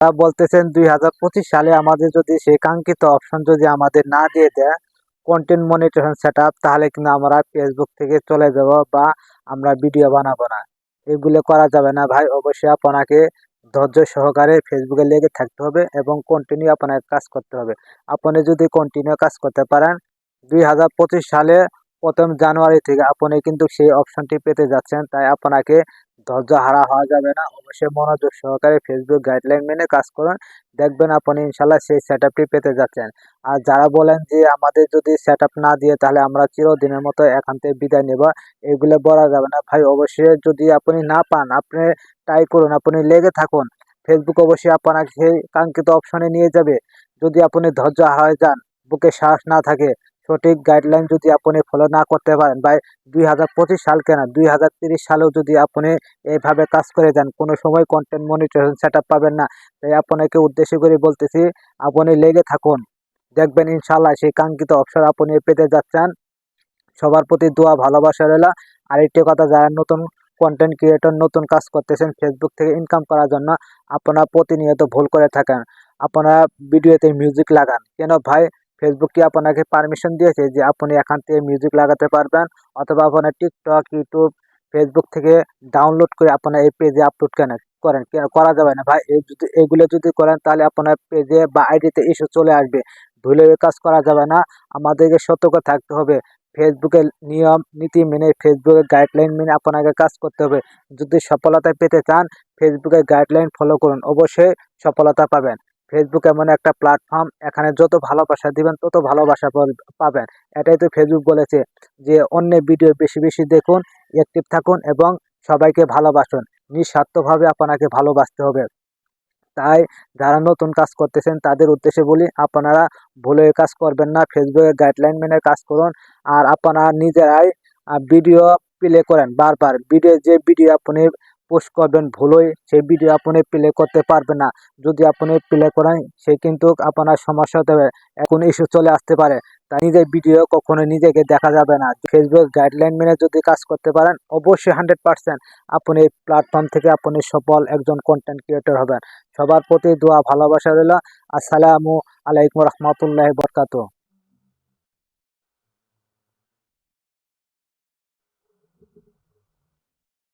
তারা বলতেছেন 2025 সালে আমাদের যদি সেই কাঙ্ক্ষিত অপশন যদি আমাদের না দিয়ে দেয় কন্টেন্ট মনিটরেশন সেটআপ, তাহলে কিন্তু আমরা ফেসবুক থেকে চলে যাব বা আমরা ভিডিও বানাবো না। এগুলো করা যাবে না ভাই। অবশ্যই আপনাকে ধৈর্য সহকারে ফেসবুকে লেগে থাকতে হবে এবং কন্টিনিউ আপনাকে কাজ করতে হবে। আপনি যদি কন্টিনিউ কাজ করতে পারেন 2025 সালে 1 জানুয়ারি থেকে আপনি কিন্তু সেই অপশনটি পেতে যাচ্ছেন। তাই আপনাকে ধৈর্য হারা হওয়া যাবে না। অবশ্যই মনোযোগ সহকারে ফেসবুক গাইডলাইন মেনে কাজ করুন। দেখবেন আপনি ইনশাল্লাহ সেই সেটআপটি পেতে যাচ্ছেন। আর যারা বলেন যে আমাদের যদি সেটআপ না দিয়ে তাহলে আমরা চিরদিনের মতো এখান থেকে বিদায় নেব, এগুলো বলা যাবে না ভাই। অবশ্যই যদি আপনি না পান, আপনি ট্রাই করুন, আপনি লেগে থাকুন। ফেসবুক অবশ্যই আপনাকে সেই কাঙ্ক্ষিত অপশনে নিয়ে যাবে। যদি আপনি ধৈর্য হারায় যান, বুকে সাহস না থাকে, সঠিক গাইডলাইন যদি আপনি ফলো না করতে পারেন ভাই, 2025 সাল কেন 2030 সালেও যদি আপনি এইভাবে কাজ করে যান, কোনো সময় কন্টেন্ট মনিটরেশন সেটআপ পাবেন না। তাই আপনাকে উদ্দেশ্য করে বলতেছি, আপনি লেগে থাকুন। দেখবেন ইনশাল্লাহ সেই কাঙ্ক্ষিত অবসর আপনি পেতে যাচ্ছেন। সবার প্রতি দোয়া ভালোবাসা রইল। আরেকটি কথা, যারা নতুন কন্টেন্ট ক্রিয়েটর নতুন কাজ করতেছেন ফেসবুক থেকে ইনকাম করার জন্য, আপনারা প্রতিনিয়ত ভুল করে থাকেন। আপনারা ভিডিওতে মিউজিক লাগান কেন ভাই? ফেসবুক কি আপনাকে পারমিশন দিয়েছে যে আপনি এখান থেকে মিউজিক লাগাতে পারবেন? অথবা আপনার টিকটক, ইউটিউব, ফেসবুক থেকে ডাউনলোড করে আপনার এই পেজে আপলোড কেন করেন? করা যাবে না ভাই। এগুলো যদি করেন তাহলে আপনার পেজে বা আইডিতে ইস্যু চলে আসবে। ভুলে কাজ করা যাবে না। আমাদেরকে সতর্ক থাকতে হবে। ফেসবুকের নিয়ম নীতি মেনে, ফেসবুকের গাইডলাইন মেনে আপনাকে কাজ করতে হবে। যদি সফলতা পেতে চান ফেসবুকের গাইডলাইন ফলো করুন, অবশ্যই সফলতা পাবেন। ফেসবুক এমন একটা প্ল্যাটফর্ম, এখানে যত ভালোবাসা দিবেন তত ভালোবাসা পাবেন। এটাই তো ফেসবুক বলেছে যে অন্যের ভিডিও বেশি বেশি দেখুন, অ্যাক্টিভ থাকুন এবং সবাইকে ভালোবাসুন। নিঃস্বার্থভাবে আপনাকে ভালোবাসতে হবে। তাই যারা নতুন কাজ করতেছেন তাদের উদ্দেশ্যে বলি, আপনারা ভুলে কাজ করবেন না। ফেসবুকের গাইডলাইন মেনে কাজ করুন। আর আপনারা নিজেরাই ভিডিও প্লে করেন বারবার। যে ভিডিও আপনি পোস্ট করবেন ভুলই সেই ভিডিও আপনি প্লে করতে পারবেন না। যদি আপনি প্লে করেন সে কিন্তু আপনার সমস্যা হতে পারে, এখন ইস্যু চলে আসতে পারে। তাই নিজের ভিডিও কখনো নিজেকে দেখা যাবে না। ফেসবুক গাইডলাইন মেনে যদি কাজ করতে পারেন অবশ্যই 100% আপনি এই প্ল্যাটফর্ম থেকে আপনি সফল একজন কন্টেন্ট ক্রিয়েটর হবেন। সবার প্রতি দোয়া ভালোবাসা রইল। আসসালামু আলাইকুম রহমতুল্লাহি বরকাতুহু।